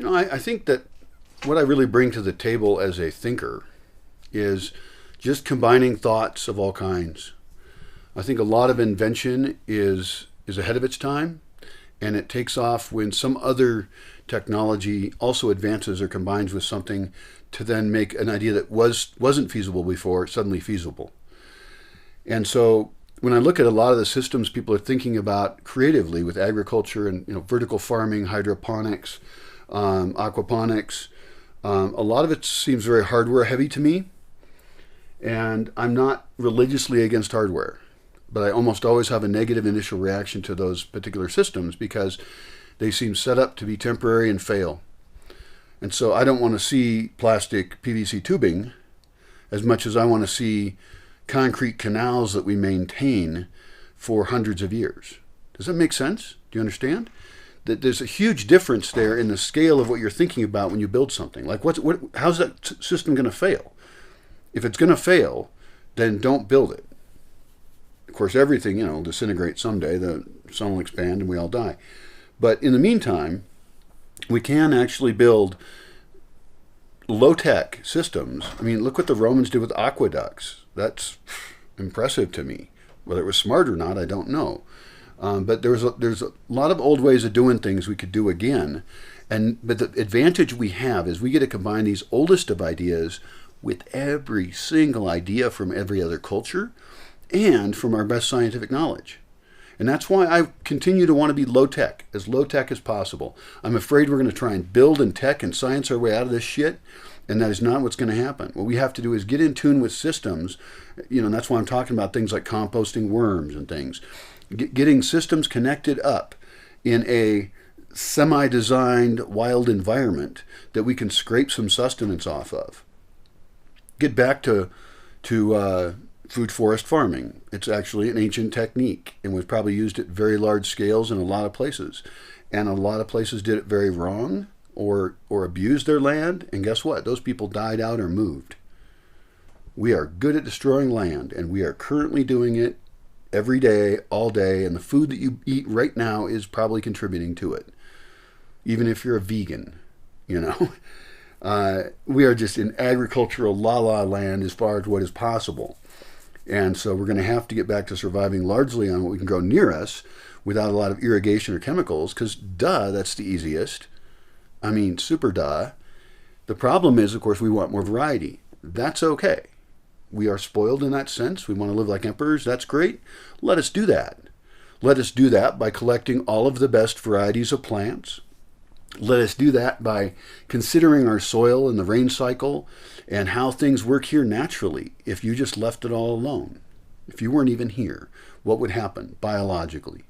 I think that what I really bring to the table as a thinker is just combining thoughts of all kinds. I think a lot of invention is ahead of its time, and it takes off when some other technology also advances or combines with something to then make an idea that wasn't feasible before suddenly feasible. And so when I look at a lot of the systems people are thinking about creatively with agriculture and vertical farming, hydroponics, aquaponics, a lot of it seems very hardware heavy to me. And I'm not religiously against hardware, but I almost always have a negative initial reaction to those particular systems because they seem set up to be temporary and fail. And so I don't want to see plastic PVC tubing as much as I want to see concrete canals that we maintain for hundreds of years. Does that make sense? Do you understand? That there's a huge difference there in the scale of what you're thinking about when you build something. Like, how's that system going to fail? If it's going to fail, then don't build it. Of course, everything, will disintegrate someday. The sun will expand and we all die. But in the meantime, we can actually build low-tech systems. I mean, look what the Romans did with aqueducts. That's impressive to me. Whether it was smart or not, I don't know. But there's a lot of old ways of doing things we could do again. But the advantage we have is we get to combine these oldest of ideas with every single idea from every other culture and from our best scientific knowledge. And that's why I continue to want to be low-tech as possible. I'm afraid we're going to try and build and tech and science our way out of this shit, and that is not what's going to happen. What we have to do is get in tune with systems, and that's why I'm talking about things like composting worms and things. Getting systems connected up in a semi-designed wild environment that we can scrape some sustenance off of. Get back to food forest farming. It's actually an ancient technique and was probably used at very large scales in a lot of places. And a lot of places did it very wrong or abused their land. And guess what? Those people died out or moved. We are good at destroying land, and we are currently doing it every day, all day. And the food that you eat right now is probably contributing to it. Even if you're a vegan, we are just in agricultural la-la land as far as what is possible. And so we're going to have to get back to surviving largely on what we can grow near us without a lot of irrigation or chemicals, because that's the easiest. I mean, super duh. The problem is, of course, we want more variety. That's okay. We are spoiled in that sense. We want to live like emperors. That's great. Let us do that. Let us do that by collecting all of the best varieties of plants. Let us do that by considering our soil and the rain cycle and how things work here naturally. If you just left it all alone, if you weren't even here, what would happen biologically?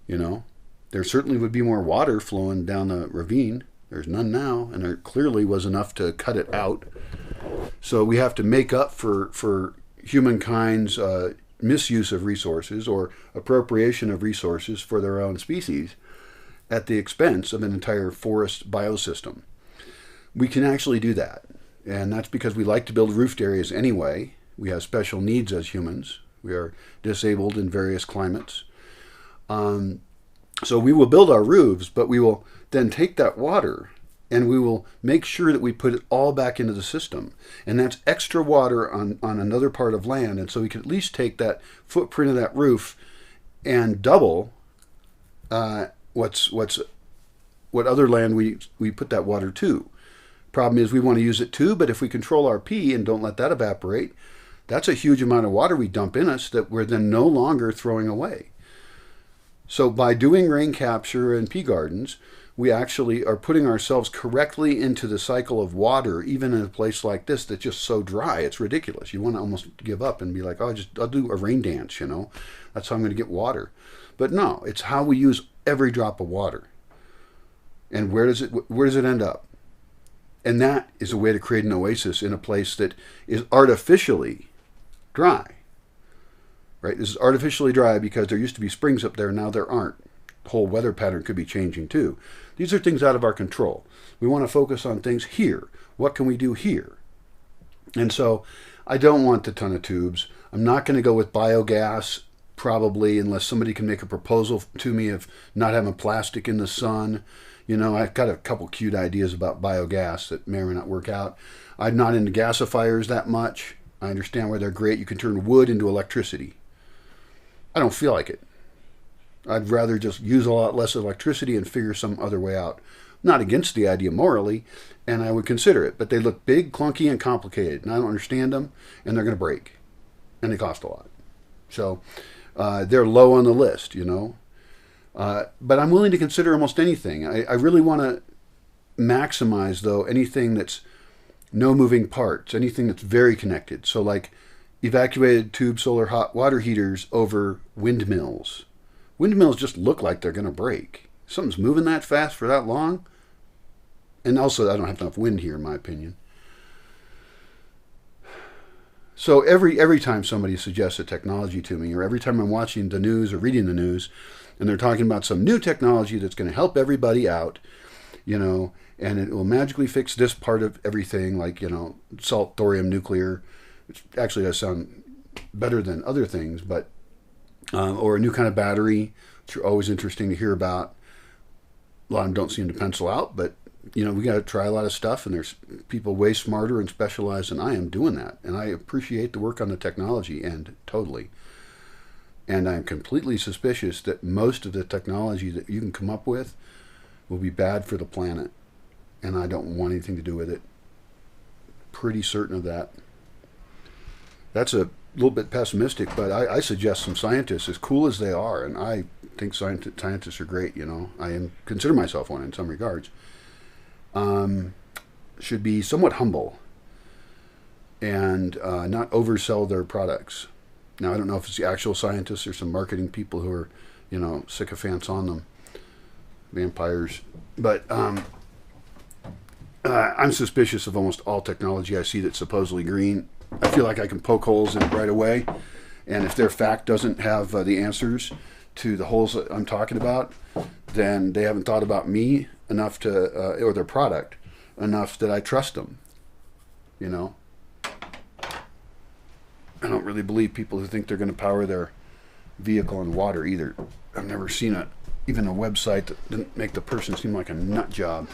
There certainly would be more water flowing down the ravine. There's none now, and there clearly was enough to cut it out. So we have to make up for humankind's misuse of resources or appropriation of resources for their own species at the expense of an entire forest biosystem. We can actually do that. And that's because we like to build roofed areas anyway. We have special needs as humans. We are disabled in various climates. So we will build our roofs, but we will then take that water and we will make sure that we put it all back into the system. And that's extra water on another part of land. And so we can at least take that footprint of that roof and double what other land we put that water to. Problem is we want to use it too, but if we control our pee and don't let that evaporate, that's a huge amount of water we dump in us that we're then no longer throwing away. So by doing rain capture and pea gardens, we actually are putting ourselves correctly into the cycle of water, even in a place like this that's just so dry. It's ridiculous. You want to almost give up and be like, I'll do a rain dance, That's how I'm going to get water. But no, it's how we use every drop of water. And where does it end up? And that is a way to create an oasis in a place that is artificially dry. Right? This is artificially dry because there used to be springs up there, now there aren't. The whole weather pattern could be changing too. These are things out of our control. We want to focus on things here. What can we do here? And so I don't want a ton of tubes. I'm not going to go with biogas probably, unless somebody can make a proposal to me of not having plastic in the sun. You know, I've got a couple cute ideas about biogas that may or may not work out. I'm not into gasifiers that much. I understand why they're great. You can turn wood into electricity. I don't feel like it. I'd rather just use a lot less electricity and figure some other way out. Not against the idea morally, and I would consider it, but they look big, clunky, and complicated, and I don't understand them, and they're going to break, and they cost a lot. So they're low on the list, you know. But I'm willing to consider almost anything. I really want to maximize, though, anything that's no moving parts, anything that's very connected. So like evacuated tube solar hot water heaters over windmills. Windmills just look like they're going to break. Something's moving that fast for that long. And also, I don't have enough wind here, in my opinion. So every time somebody suggests a technology to me, or every time I'm watching the news or reading the news, and they're talking about some new technology that's going to help everybody out, you know, and it will magically fix this part of everything, like, you know, salt, thorium, nuclear, which actually does sound better than other things, but, or a new kind of battery, which are always interesting to hear about. A lot of them don't seem to pencil out, but, you know, we got to try a lot of stuff, and there's people way smarter and specialized than I am doing that. And I appreciate the work on the technology end, totally. And I'm completely suspicious that most of the technology that you can come up with will be bad for the planet. And I don't want anything to do with it. Pretty certain of that. That's a little bit pessimistic, but I suggest some scientists, as cool as they are, and I think scientists are great, you know. consider myself one in some regards. Should be somewhat humble and not oversell their products. Now, I don't know if it's the actual scientists or some marketing people who are, you know, sycophants on them, vampires. But I'm suspicious of almost all technology I see that's supposedly green. I feel like I can poke holes in it right away. And if their fact doesn't have the answers to the holes that I'm talking about, then they haven't thought about me enough to, or their product, enough that I trust them, you know. I don't really believe people who think they're going to power their vehicle in water either. I've never seen even a website that didn't make the person seem like a nut job.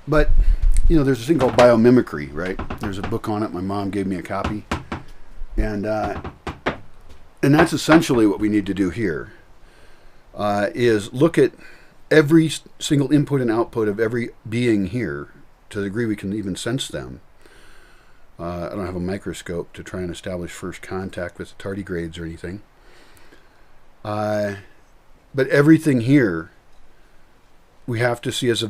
But, you know, there's this thing called biomimicry, right? There's a book on it. My mom gave me a copy. And that's essentially what we need to do here, is look at every single input and output of every being here to the degree we can even sense them. I don't have a microscope to try and establish first contact with tardigrades or anything. But everything here we have to see as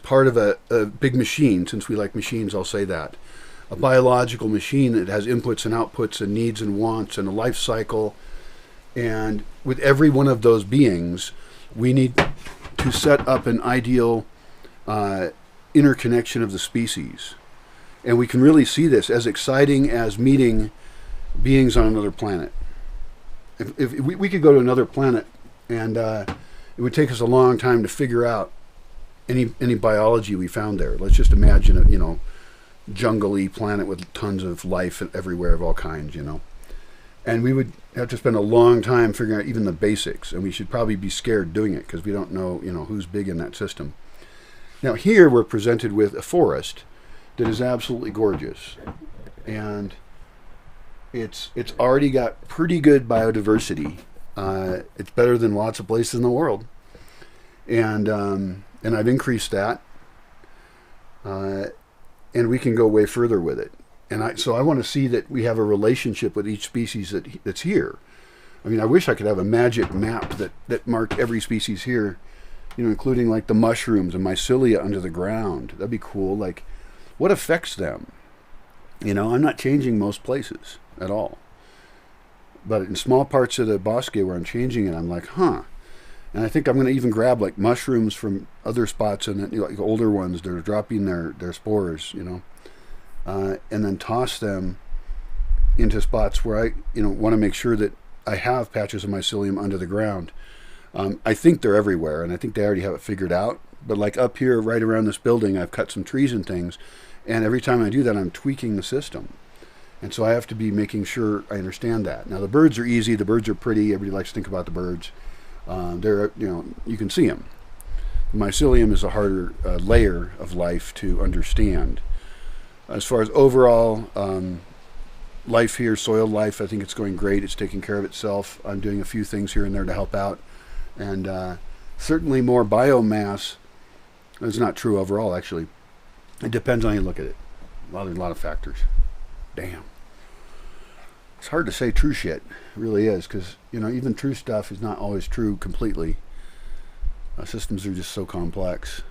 part of a big machine. Since we like machines, I'll say that. A biological machine that has inputs and outputs and needs and wants and a life cycle. And with every one of those beings, we need to set up an ideal interconnection of the species. And we can really see this as exciting as meeting beings on another planet. If we could go to another planet, and it would take us a long time to figure out any biology we found there. Let's just imagine a, you know, jungle-y planet with tons of life everywhere of all kinds, you know. And we would have to spend a long time figuring out even the basics, and we should probably be scared doing it because we don't know, you know, who's big in that system. Now here we're presented with a forest that is absolutely gorgeous, and it's already got pretty good biodiversity. It's better than lots of places in the world, and I've increased that, and we can go way further with it. And so I want to see that we have a relationship with each species that's here. I mean, I wish I could have a magic map that marked every species here, you know, including like the mushrooms and mycelia under the ground. That'd be cool. Like, what affects them? You know, I'm not changing most places at all. But in small parts of the Bosque where I'm changing it, I'm like, huh. And I think I'm going to even grab like mushrooms from other spots and you know, like older ones that are dropping their spores, you know, and then toss them into spots where I, you know, want to make sure that I have patches of mycelium under the ground. I think they're everywhere, and I think they already have it figured out. But like up here, right around this building, I've cut some trees and things, and every time I do that, I'm tweaking the system. And so I have to be making sure I understand that. Now the birds are easy. The birds are pretty. Everybody likes to think about the birds. They're, you can see them. The mycelium is a harder layer of life to understand. As far as overall life here, soil life, I think it's going great. It's taking care of itself. I'm doing a few things here and there to help out. And certainly more biomass. It's not true overall, actually. It depends on how you look at it. There's a lot of factors. Damn. It's hard to say true shit. It really is, because, even true stuff is not always true completely. Systems are just so complex.